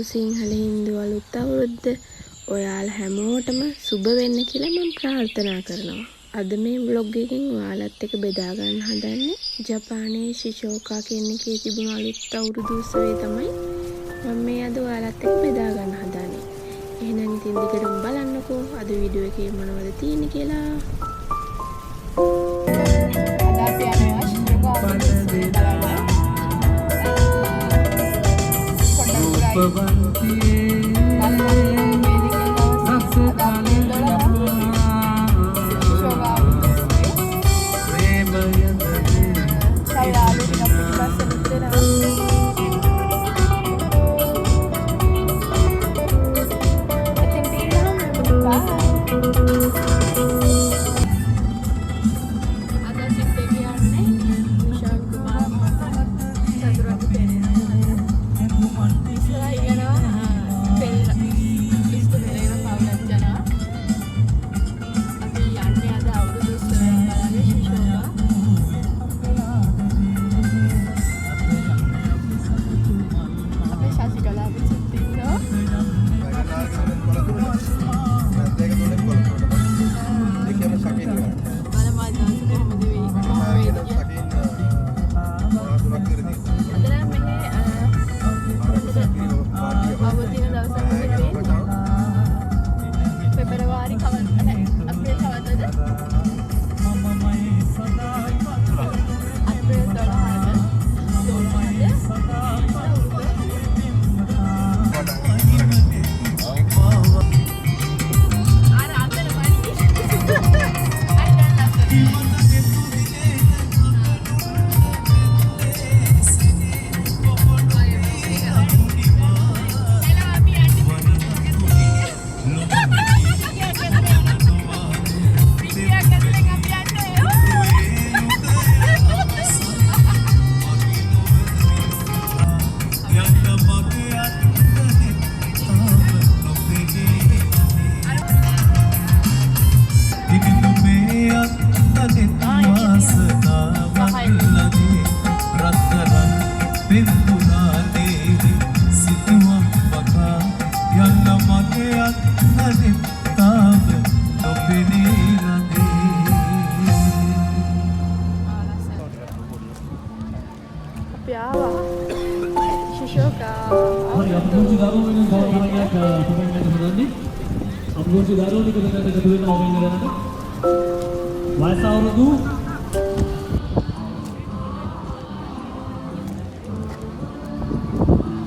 සිංහල හින්දු අලුත් අවුරුද්ද ඔයාලා හැමෝටම සුබ වෙන්න කියලා මම ප්‍රාර්ථනා කරනවා. අද මේ vlog එකෙන් ඔයාලත් එක්ක බෙදා ගන්න හදන්නේ ජපානයේ ශිෂෝකා කියන එකේ තිබුණු අලුත් අවුරුදු උත්සවය තමයි මම මේ අද ඔයාලත් එක්ක බෙදා ගන්න හදන්නේ. එහෙනම් ඉතින් දිගටම බලන්නකෝ අද වීඩියෝ එකේ මොනවද තියෙන්නේ කියලා.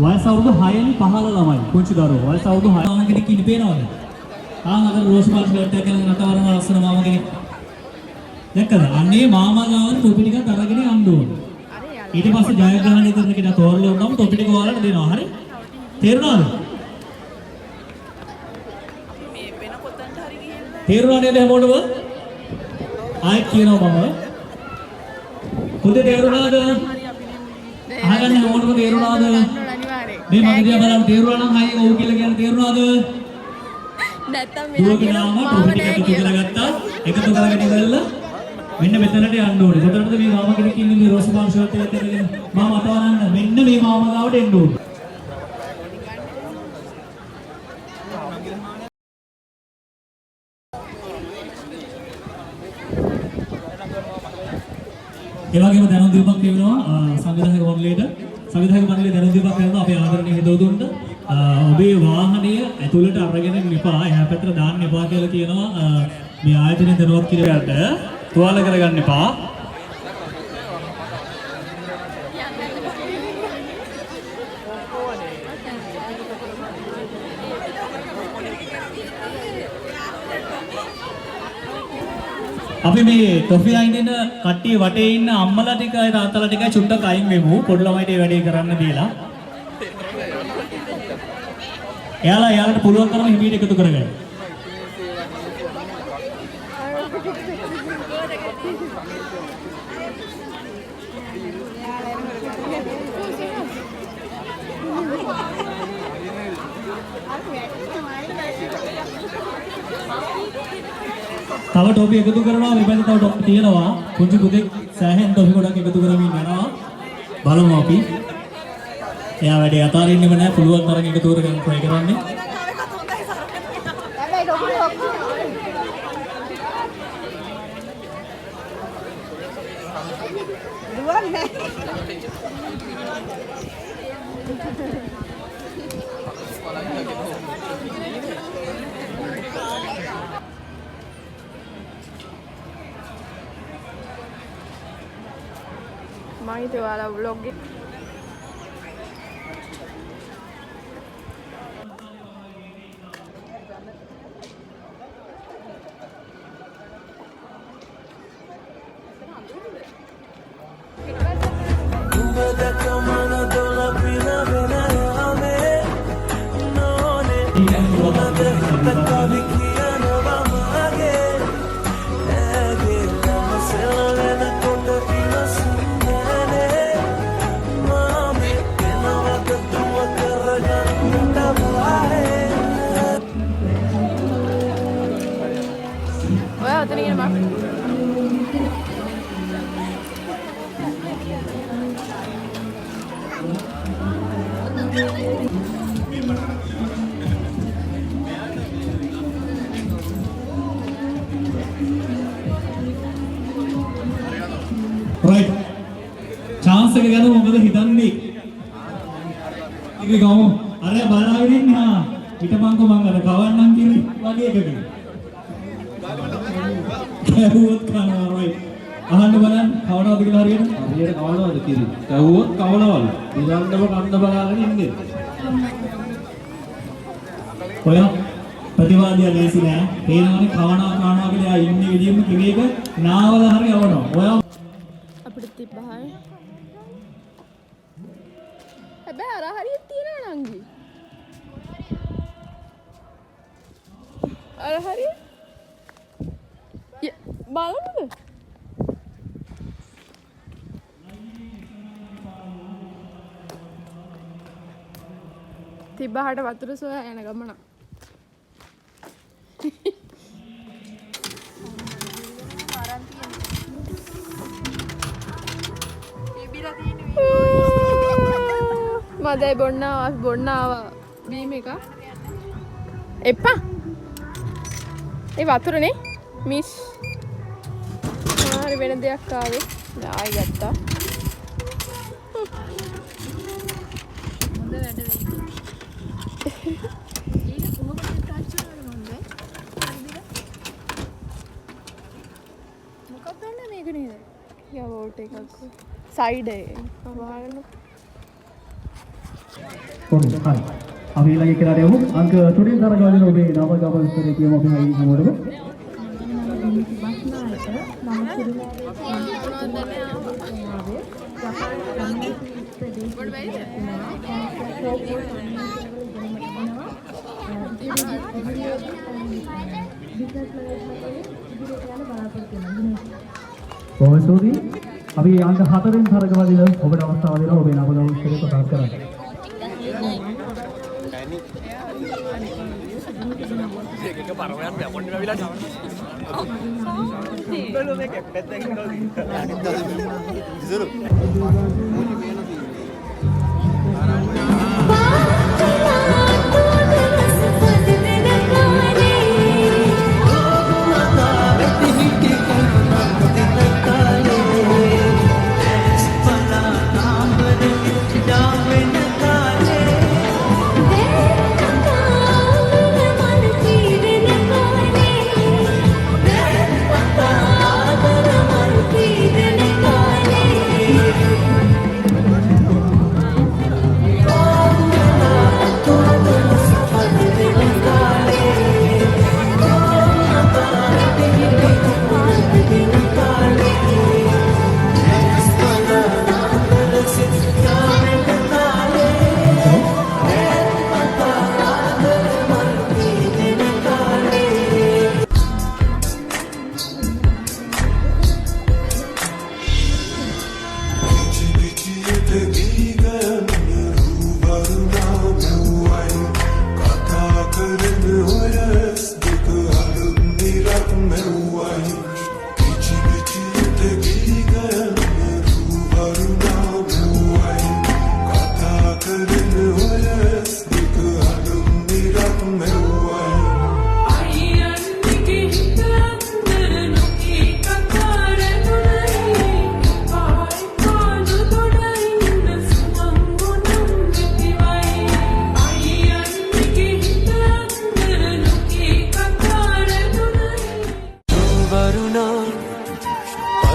වයස අවුරුදු 6න් 15 ළමයි පුංචි දරුවෝ වයස අවුරුදු 6 ළමයි කෙනෙක් ඉන්න පේනවද? අර රෝස් පාල් ෂර්ට් එක කරගෙන නටවරන ලස්සන මාමා කෙනෙක්. දැක්කද? අන්නේ මාමා ගාවන් තොපි ටිකක් අරගෙන යන්න ඕනේ. ඊට පස්සේ ජයග්‍රහණය කරන කෙනා තෝරලා උනම තොපි ටික ඔයාලට දෙනවා. හරි? තේරුණාද? මේ වෙන පොතන්ට හරි ගිහින් තේරුණා නේද හැමෝටම? ආයෙත් කියනවා මම. පොතේ තේරුණාද? අහගන්න හැමෝටම තේරුණාද? මේ මගේ දිහා බලන්න තේරුණා නම් අයියේ ඔව් කියලා කියන්න තේරුණාද? නැත්තම් මෙයා කියනවා මාමා ටික එකතු කරගත්තා. එකතු කරගෙන ඉවරලා මෙන්න මෙතනට යන්න ඕනේ. එතනට මේ මාමා කෙනෙක් ඉන්නේ මේ රෝස් පාන් ෂර්ට් එකත් එක්කගෙන මාම අතවරන්න මෙන්න මේ මාමා ගාවට එන්න ඕනේ. ඒ වගේම දැනුම් දීමක් කියනවා සංවිධායක මණ්ඩලයට සංවිධායක මණ්ඩලයේ දැනුම් දීමක් කරනවා අපේ ආදරණීය හිතවතුන්ට ඔබේ වාහනය ඇතුළට අරගෙන ඉපා එහා පැත්තට දාන්න එපා කියලා කියනවා මේ ආයතනයේ දැනුවත් කිරීමට තුවාල කරගන්න එපා. අපි මේ ටොෆි අයින් දෙන කට්ටිය වටේ ඉන්න අම්මලා ටිකයි තාත්තලා ටිකයි චුට්ටක් අයින් වෙමු පොඩි ළමයිට මේ වැඩේ කරන්න දීලා. එයාලට පුළුවන් තරම හිමීට එකතු කරගන්න. තව ටොපි එකතු කරනවා මේ පැත්තේ තව ටොපි තියෙනවා පුංචි පුතෙක් සෑහෙන ටොපි ගොඩක් එකතු කරමින් යනවා බලමු අපි එයා වැඩේ අතාරින්නෙම නැහැ පුළුවන් තරම් එක තෝර ගන්න try කරන්නේ. මම හිතුවා ඔයාලා vlog එක ඔයා ඔතන ඉන්න මම right chance එක ගැන මොකද හිතන්නේ? ඒක ගමු. අර බලාගෙන ඉන්න හා පිටපන්කෝ මං අර කවන්නම් කිරි වගේ එකකින්. කවුවත් කනවා right. අහන්න බලන්න කවනවද කියලා හරියට? හරියට කවනවද කිරි? කවුවත් කවනවලු. ඉඳන්දම කන්න බලාගෙන ඉන්නේ. ඔය ප්‍රතිවාදියා ලේසි නෑ. පේනවනේ කනවා කියලා ඉන්නේ විදියම කිවි එක නාවල හරි යවනවා. ඔය අපිට තිබ්බහයි හැබැයි අර හරියට තියෙනවා නංගි අර හරිය බලන්නද තිබ්බහට වතුර සොයා යන ගමන මදයි බොන්නාව බීම එක එපා ඒ වතුරනේ මිස් හරි වෙන දෙයක් ආවේ ආයි ගත්තා හොඳ වැඩ වෙයි ඒක කොහොමද ටච් කරනවද මොකක්ද මේක නේද යා වෝල්ට් එකක් සයිඩ් එක වහගෙන හරි. අපි ඊළඟ එකට යමු. අංක 3 තරගාවලින් ඔබේ නම ගමන් ස්තරේ කියමු අපි හයින් මොඩම. බොහොම ස්තුතියි. අපි අංක 4 තරගාවලින් ඔබට අවස්ථාව දෙනවා ඔබේ නම ගමන් ස්තරේ ප්‍රකාශ කරන්න. ඒක පරවයන් යපොන්න වෙලාද බලු මේක පැත්තෙන් ඉස්සර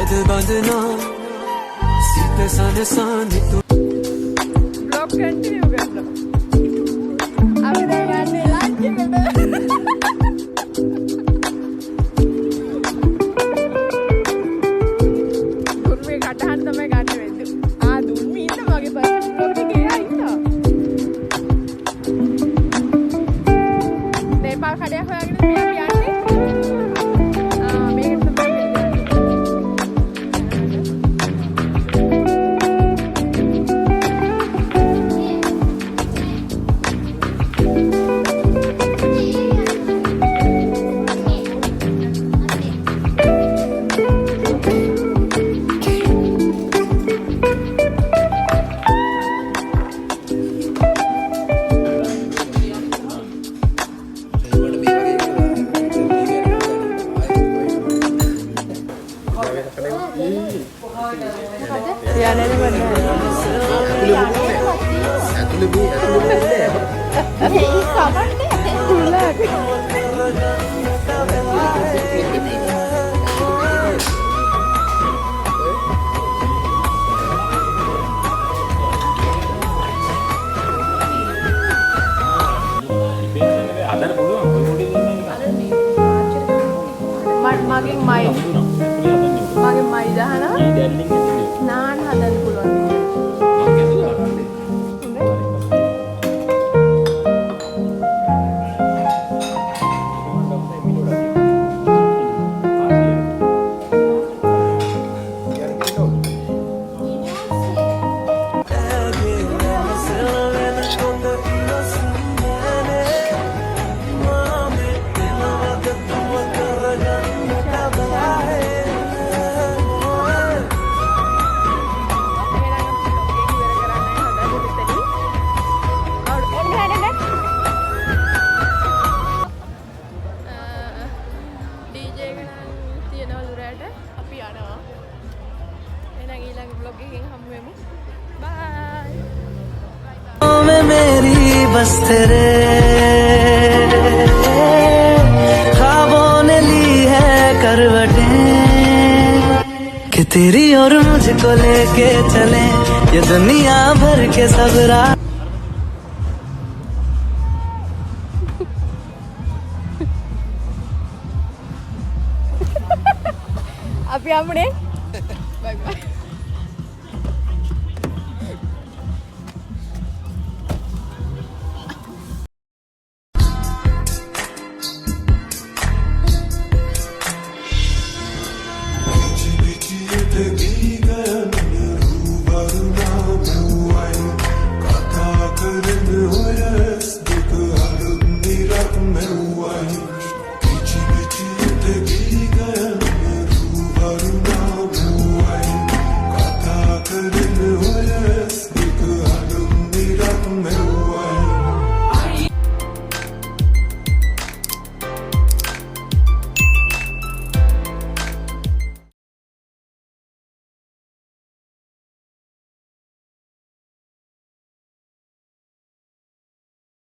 पद बंधना सीते सन सानी तू ब्लॉग कंटिन्यू करना अब देखने लाइक करना गुरमे कटहन තමයි ගන්න වෙන්නේ දුන්නේ ඉන්න මගේ පස්සේ බ්ලොග් එකේ ආයිතා නේපාල් කඩයක් හොයාගෙන මේ අපි යන්නේ මේකට තමයි මගේ මයි දහනවා නාන හදන්න පුළුවන් मेरी बस तेरे ख्वाबों ने ली है करवटें कि तेरी और मुझको लेके चले ये दुनिया भर के सब राह අපි අපනේ බයි බයි